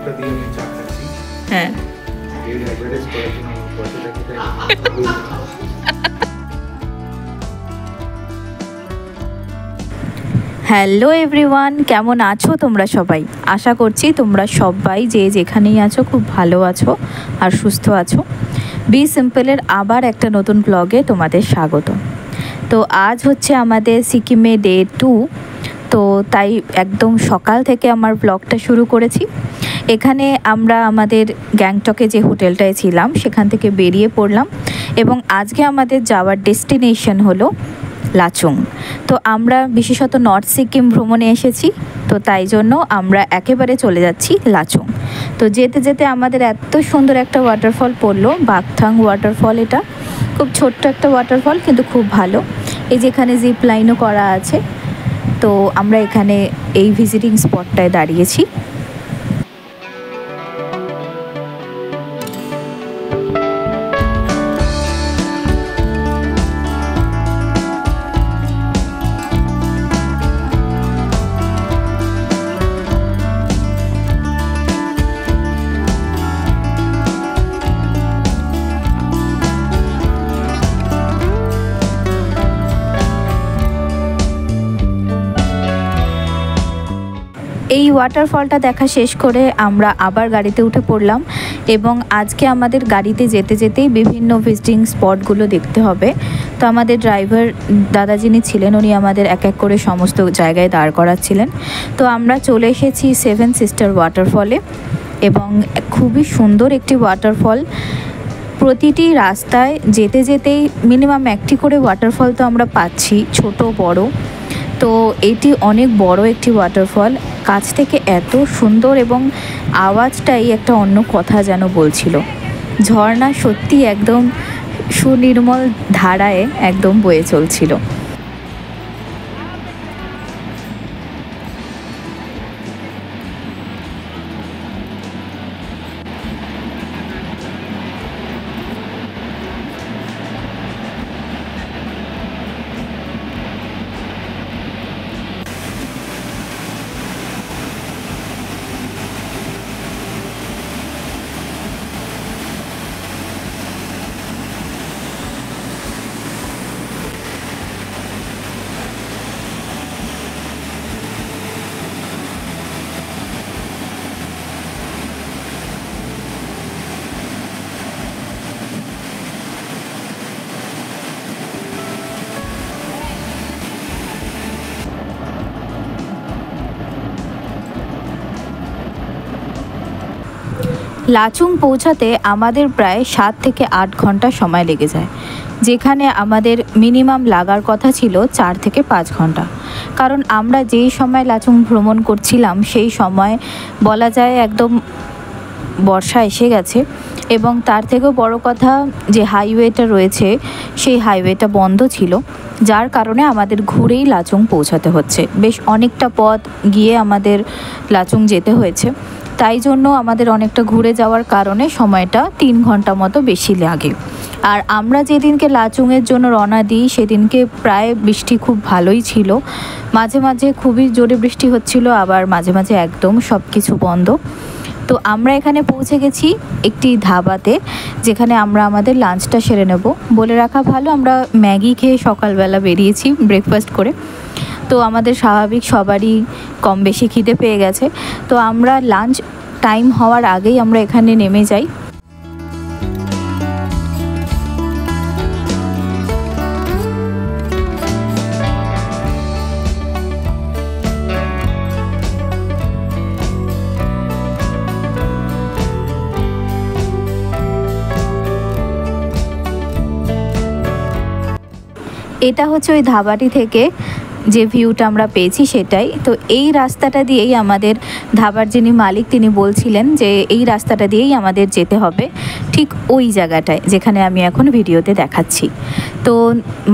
টাকা দিয়ে আমি চা খাচ্ছি। হ্যাঁ, এর অ্যাডভার্টাইজ করার জন্য আমার পয়সাটা খেতে হ্যালো এভরিওয়ান, কেমন আছো তোমরা সবাই? আশা করছি তোমরা সবাই যে যেখানেই আছো খুব ভালো আছো আর সুস্থ আছো। বি সিম্পলের আবার একটা নতুন ব্লগে তোমাদের স্বাগত। তো আজ হচ্ছে আমাদের সিকিমে ডে 2, তো তাই একদম সকাল থেকে আমার ব্লগটা শুরু করেছি। এখানে আমরা আমাদের গ্যাংটকে যে হোটেলটায় ছিলাম সেখান থেকে বেরিয়ে পড়লাম এবং আজকে আমাদের যাওয়ার ডেস্টিনেশন হলো লাচুং। তো আমরা বিশেষত নর্থ সিকিম ভ্রমণে এসেছি, তো তাই জন্য আমরা একেবারে চলে যাচ্ছি লাচুং। তো যেতে যেতে আমাদের এত সুন্দর একটা ওয়াটারফল পড়লো, বাকথাং ওয়াটারফল। এটা খুব ছোট্ট একটা ওয়াটারফল কিন্তু খুব ভালো। এই যেখানে জিপ লাইনও করা আছে। তো আমরা এখানে এই ভিজিটিং স্পটটায় দাঁড়িয়েছি। এই ওয়াটারফলটা দেখা শেষ করে আমরা আবার গাড়িতে উঠে পড়লাম এবং আজকে আমাদের গাড়িতে যেতে যেতেই বিভিন্ন ভিজিটিং স্পটগুলো দেখতে হবে। তো আমাদের ড্রাইভার দাদা যিনি ছিলেন উনি আমাদের এক এক করে সমস্ত জায়গায় দাঁড় করাচ্ছিলেন। তো আমরা চলে এসেছি 7 সিস্টার ওয়াটারফলে এবং খুবই সুন্দর একটি ওয়াটারফল। প্রতিটি রাস্তায় যেতে যেতেই মিনিমাম একটি করে ওয়াটারফল তো আমরা পাচ্ছি, ছোট বড়। তো এটি অনেক বড় একটি ওয়াটারফল, কাছ থেকে এত সুন্দর এবং আওয়াজটাই একটা অন্য কথা যেন বলছিল। ঝর্ণা সত্যি একদম সুনির্মল ধারায় একদম বয়ে চলছিল। লাচুং পৌঁছাতে আমাদের প্রায় 7 থেকে 8 ঘন্টা সময় লেগে যায়, যেখানে আমাদের মিনিমাম লাগার কথা ছিল 4 থেকে 5 ঘন্টা। কারণ আমরা যেই সময় লাচুং ভ্রমণ করছিলাম সেই সময় বলা যায় একদম বর্ষা এসে গেছে এবং তার থেকেও বড় কথা যে হাইওয়েটা রয়েছে সেই হাইওয়েটা বন্ধ ছিল, যার কারণে আমাদের ঘুরেই লাচুং পৌঁছাতে হচ্ছে। বেশ অনেকটা পথ গিয়ে আমাদের লাচুং যেতে হয়েছে, তাই জন্য আমাদের অনেকটা ঘুরে যাওয়ার কারণে সময়টা 3 ঘন্টা মতো বেশি লাগে। আর আমরা যেদিনকে লাচুংয়ের জন্য রওনা দিই সেদিনকে প্রায় বৃষ্টি খুব ভালোই ছিল, মাঝে মাঝে খুবই জোরে বৃষ্টি হচ্ছিল, আবার মাঝে মাঝে একদম সব কিছু বন্ধ। তো আমরা এখানে পৌঁছে গেছি একটি ধাবাতে, যেখানে আমরা আমাদের লাঞ্চটা সেরে নেব। বলে রাখা ভালো, আমরা ম্যাগি খেয়ে সকালবেলা বেরিয়েছি ব্রেকফাস্ট করে। তো আমাদের স্বাভাবিক সবারই কম বেশি খিদে পেয়ে গেছে। তো আমরা লাঞ্চ টাইম হওয়ার আগেই আমরা এখানে নেমে যাই। এটা হচ্ছে ওই ধাবাটি থেকে যে ভিউটা আমরা পেয়েছি সেটাই। তো এই রাস্তাটা দিয়েই আমাদের ধাবার যিনি মালিক তিনি বলছিলেন যে এই রাস্তাটা দিয়েই আমাদের যেতে হবে, ঠিক ওই জায়গাটায় যেখানে আমি এখন ভিডিওতে দেখাচ্ছি। তো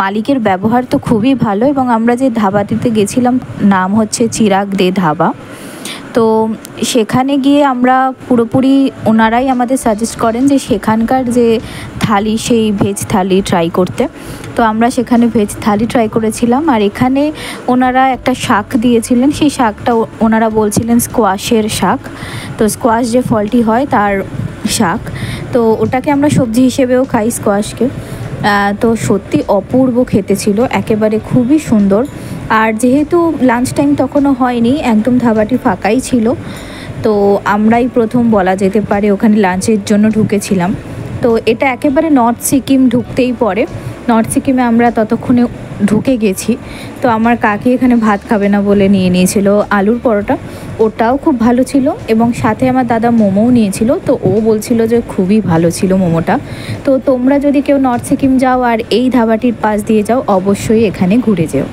মালিকের ব্যবহার তো খুবই ভালো, এবং আমরা যে ধাবাটিতে গেছিলাম নাম হচ্ছে চিরাগ দে ধাবা। তো সেখানে গিয়ে আমরা পুরোপুরি ওনারাই আমাদের সাজেস্ট করেন যে সেখানকার যে থালি সেই ভেজ থালি ট্রাই করতে। তো আমরা সেখানে ভেজ থালি ট্রাই করেছিলাম, আর এখানে ওনারা একটা শাক দিয়েছিলেন, সেই শাকটা ওনারা বলছিলেন স্কোয়াশের শাক। তো স্কোয়াশ যে ফলটি হয় তার শাক, তো ওটাকে আমরা সবজি হিসেবেও খাই স্কোয়াশকে। তো সত্যি অপূর্ব খেতে ছিল, একেবারে খুবই সুন্দর। আর যেহেতু লাঞ্চ টাইম তখনও হয়নি, একদম ধাবাটি ফাঁকাই ছিল, তো আমরাই প্রথম বলা যেতে পারে ওখানে লাঞ্চের জন্য ঢুকেছিলাম। তো এটা একেবারে নর্থ সিকিম ঢুকতেই পড়ে, নর্থ সিকিমে আমরা ততক্ষণে ঢুকে গেছি। তো আমার কাকি এখানে ভাত খাবে না বলে নিয়ে নিয়েছিল আলুর পরোটা, ওটাও খুব ভালো ছিল, এবং সাথে আমার দাদা মোমোও নিয়েছিল। তো ও বলছিল যে খুবই ভালো ছিল মোমোটা। তো তোমরা যদি কেউ নর্থ সিকিম যাও আর এই ধাবাটির পাশ দিয়ে যাও, অবশ্যই এখানে ঘুরে যেও।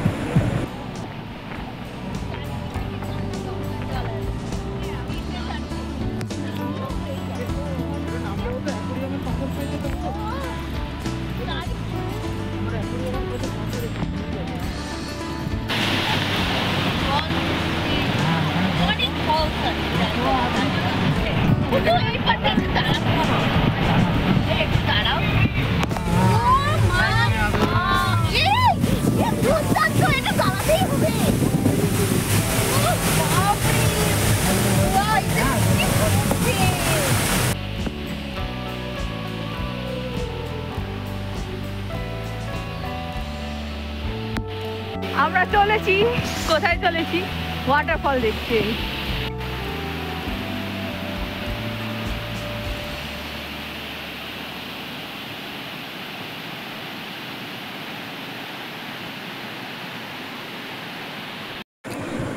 আমরা চলেছি, কোথায় চলেছি? ওয়াটারফল দেখতে।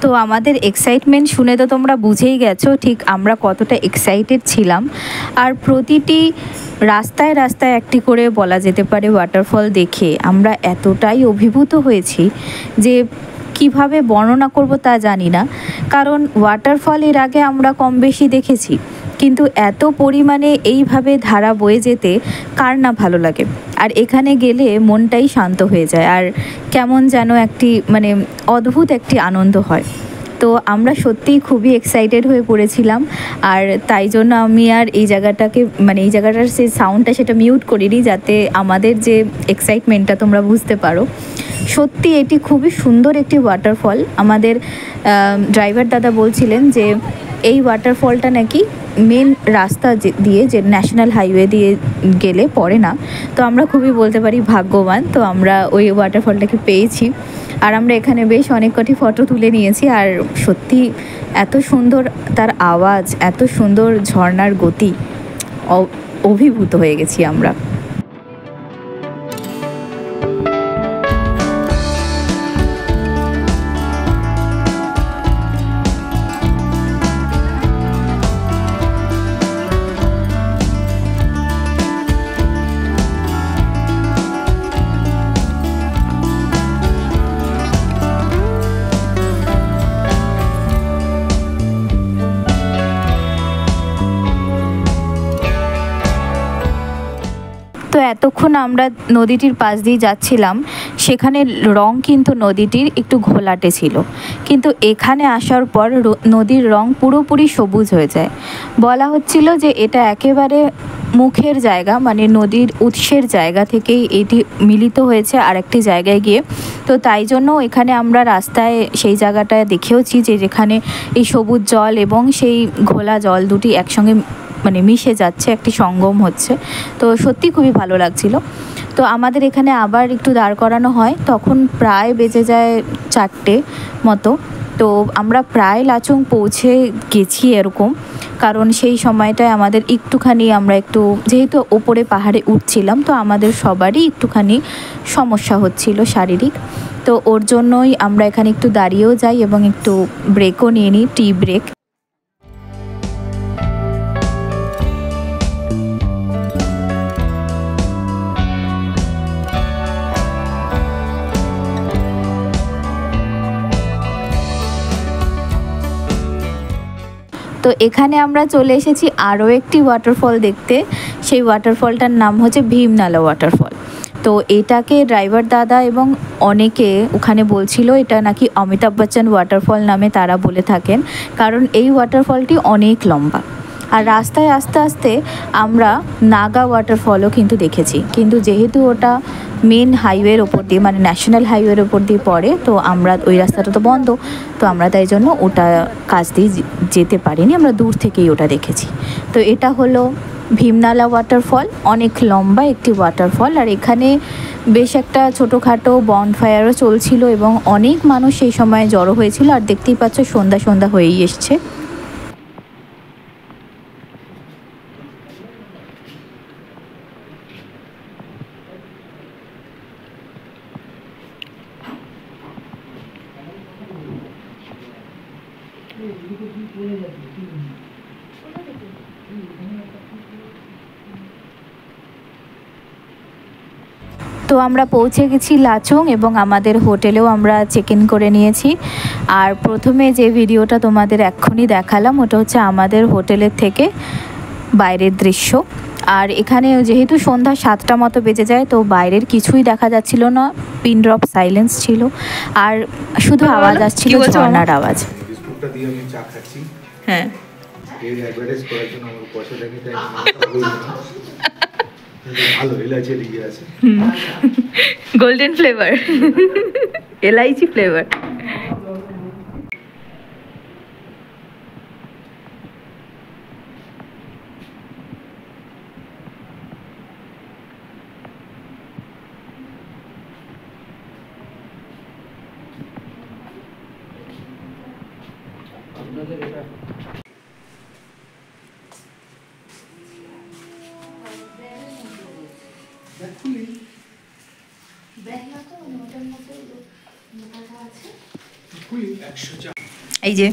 তো আমাদের এক্সাইটমেন্ট শুনে তো তোমরা বুঝেই গেছো ঠিক আমরা কতটা এক্সাইটেড ছিলাম। আর প্রতিটি রাস্তায় রাস্তায় একটি করে বলা যেতে পারে ওয়াটারফল দেখে আমরা এতটাই অভিভূত হয়েছি যে কিভাবে বর্ণনা করব তা জানি না। কারণ ওয়াটারফল এর আগে আমরা কম বেশি দেখেছি, কিন্তু এত পরিমাণে এইভাবে ধারা বয়ে যেতে কার না ভালো লাগে। আর এখানে গেলে মনটাই শান্ত হয়ে যায়, আর কেমন যেন একটি মানে অদ্ভুত একটি আনন্দ হয়। তো আমরা সত্যিই খুবই এক্সাইটেড হয়ে পড়েছিলাম, আর তাই জন্য আমি আর এই জায়গাটাকে মানে এই জায়গাটার সেই সাউন্ডটা সেটা মিউট করিনি, যাতে আমাদের যে এক্সাইটমেন্টটা তোমরা বুঝতে পারো। সত্যি এটি খুবই সুন্দর একটি ওয়াটারফল। আমাদের ড্রাইভার দাদা বলছিলেন যে এই ওয়াটারফলটা নাকি মেন রাস্তা দিয়ে, যে ন্যাশনাল হাইওয়ে দিয়ে গেলে পড়ে না। তো আমরা খুবই বলতে পারি ভাগ্যবান, তো আমরা ওই ওয়াটারফলটাকে পেয়েছি। আর আমরা এখানে বেশ অনেক কটি ফটো তুলে নিয়েছি। আর সত্যি এত সুন্দর তার আওয়াজ, এত সুন্দর ঝর্ণার গতি, অভিভূত হয়ে গেছি আমরা। তো এতক্ষণ আমরা নদীটির পাশ দিয়ে যাচ্ছিলাম, সেখানে রং কিন্তু নদীটির একটু ঘোলাটে ছিল, কিন্তু এখানে আসার পর নদীর রং পুরোপুরি সবুজ হয়ে যায়। বলা হচ্ছিল যে এটা একেবারে মুখের জায়গা, মানে নদীর উৎসের জায়গা থেকেই এটি মিলিত হয়েছে আরেকটি জায়গায় গিয়ে। তো তাই জন্য এখানে আমরা রাস্তায় সেই জায়গাটায় দেখেওছি যে যেখানে এই সবুজ জল এবং সেই ঘোলা জল দুটি একসঙ্গে মানে মিশে যাচ্ছে, একটি সঙ্গম হচ্ছে। তো সত্যি খুবই ভালো লাগছিল। তো আমাদের এখানে আবার একটু দাঁড় করানো হয়, তখন প্রায় বেজে যায় 4টে মতো। তো আমরা প্রায় লাচুং পৌঁছে গেছি এরকম, কারণ সেই সময়টায় আমাদের একটুখানি আমরা একটু যেহেতু ওপরে পাহাড়ে উঠছিলাম, তো আমাদের সবারই একটুখানি সমস্যা হচ্ছিল শারীরিক। তো ওর জন্যই আমরা এখানে একটু দাঁড়িয়েও যাই এবং একটু ব্রেকও নিয়ে নিই, টি ব্রেক। তো এখানে আমরা চলে এসেছি আরও একটি ওয়াটারফল দেখতে। সেই ওয়াটারফলটার নাম হচ্ছে ভীমনালা ওয়াটারফল। তো এটাকে ড্রাইভার দাদা এবং অনেকে ওখানে বলছিল এটা নাকি অমিতাভ বচ্চন ওয়াটারফল নামে তারা বলে থাকেন, কারণ এই ওয়াটারফলটি অনেক লম্বা। আর রাস্তায় আস্তে আস্তে আমরা নাগা ওয়াটারফলও কিন্তু দেখেছি, কিন্তু যেহেতু ওটা মেন হাইওয়ের ওপর দিয়ে মানে ন্যাশনাল হাইওয়ের ওপর দিয়ে পড়ে, তো আমরা ওই রাস্তাটা তো বন্ধ, তো আমরা তাই জন্য ওটা কাছ দিয়ে যেতে পারিনি, আমরা দূর থেকেই ওটা দেখেছি। তো এটা হলো ভীমনালা ওয়াটারফল, অনেক লম্বা একটি ওয়াটারফল। আর এখানে বেশ একটা ছোটোখাটো বনফায়ারও চলছিল এবং অনেক মানুষ সেই সময় জড়ো হয়েছিল। আর দেখতেই পাচ্ছ সন্ধ্যা সন্ধ্যা হয়েই এসছে। তো আমরা পৌঁছে গেছি লাচুং এবং আমাদের হোটেলেও আমরা চেক ইন করে নিয়েছি। আর প্রথমে যে ভিডিওটা তোমাদের এক্ষুনি দেখালাম ওটা হচ্ছে আমাদের হোটেলের থেকে বাইরের দৃশ্য। আর এখানে যেহেতু সন্ধ্যা 7টা মতো বেজে যায়, তো বাইরের কিছুই দেখা যাচ্ছিল না, পিন ড্রপ সাইলেন্স ছিল, আর শুধু আওয়াজ আসছিল ঝর্ণার আওয়াজ। বিস্কুটটা দিয়ে আমি চা খাচ্ছি। হ্যাঁ, এর অ্যাডভার্টাইজ করার জন্য আমার পয়সা দেখে তাই ভালো এলাচি লেগে আছে, গোল্ডেন ফ্লেভার, এলাইচি ফ্লেভার। এই যে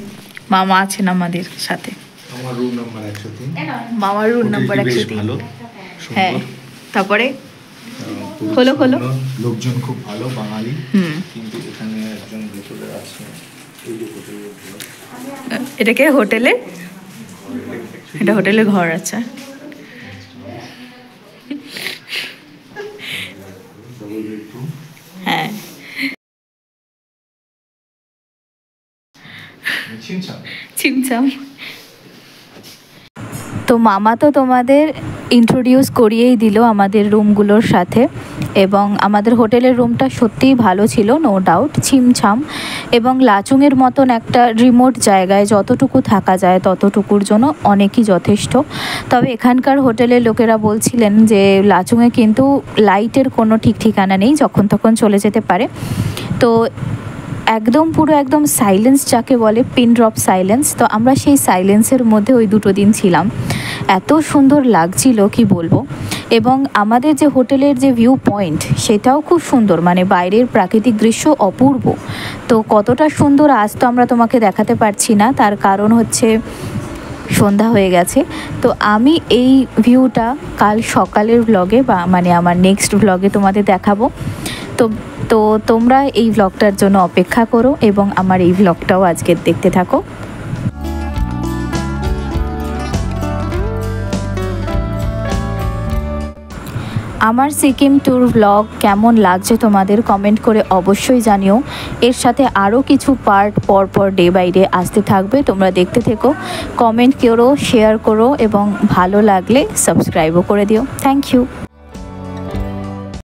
মামা আছেন আমাদের সাথে, আমার রুম নাম্বার 103, মামার রুম নাম্বার বেশ 103। ভালো, হ্যাঁ, সুন্দর, তারপরে পরিচ্ছন্ন, খোলো। লোকজন খুব ভালো, বাঙালি। হুম, কিন্তু এখানে একজন ভেতরে আছে, এই যে হোটেলের ঘর, এটাকে হোটেলে, এটা হোটেলের ঘর আছে। Double bedroom. হ্যাঁ, চিমচাম। তো মামা তো তোমাদের ইন্ট্রোডিউস করিয়েই দিল আমাদের রুমগুলোর সাথে, এবং আমাদের হোটেলের রুমটা সত্যিই ভালো ছিল, নো ডাউট, ছিমছাম এবং লাচুংয়ের মতন একটা রিমোট জায়গায় যতটুকু থাকা যায় ততটুকুর জন্য অনেকই যথেষ্ট। তবে এখানকার হোটেলের লোকেরা বলছিলেন যে লাচুংয়ে কিন্তু লাইটের কোনো ঠিক ঠিকানা নেই, যখন তখন চলে যেতে পারে। তো একদম পুরো একদম সাইলেন্স যাকে বলে, পিন ড্রপ সাইলেন্স। তো আমরা সেই সাইলেন্সের মধ্যে ওই 2 দিন ছিলাম, এত সুন্দর লাগছিল কি বলবো। এবং আমাদের যে হোটেলের যে ভিউ পয়েন্ট সেটাও খুব সুন্দর, মানে বাইরের প্রাকৃতিক দৃশ্য অপূর্ব। তো কতটা সুন্দর আজ তো আমরা তোমাকে দেখাতে পারছি না, তার কারণ হচ্ছে সন্ধ্যা হয়ে গেছে। তো আমি এই ভিউটা কাল সকালের ব্লগে বা মানে আমার নেক্সট ব্লগে তোমাদের দেখাবো। তো তোমরা এই ব্লগটার জন্য অপেক্ষা করো এবং আমার এই ব্লগটাও আজকে দেখতে থাকো। আমার সিকিম ট্যুর ব্লগ কেমন লাগছে তোমাদের কমেন্ট করে অবশ্যই জানিও। এর সাথে আরও কিছু পার্ট পর ডে বাই ডে আসতে থাকবে, তোমরা দেখতে থেকো, কমেন্ট করো, শেয়ার করো এবং ভালো লাগলে সাবস্ক্রাইবও করে দিও। Thank you.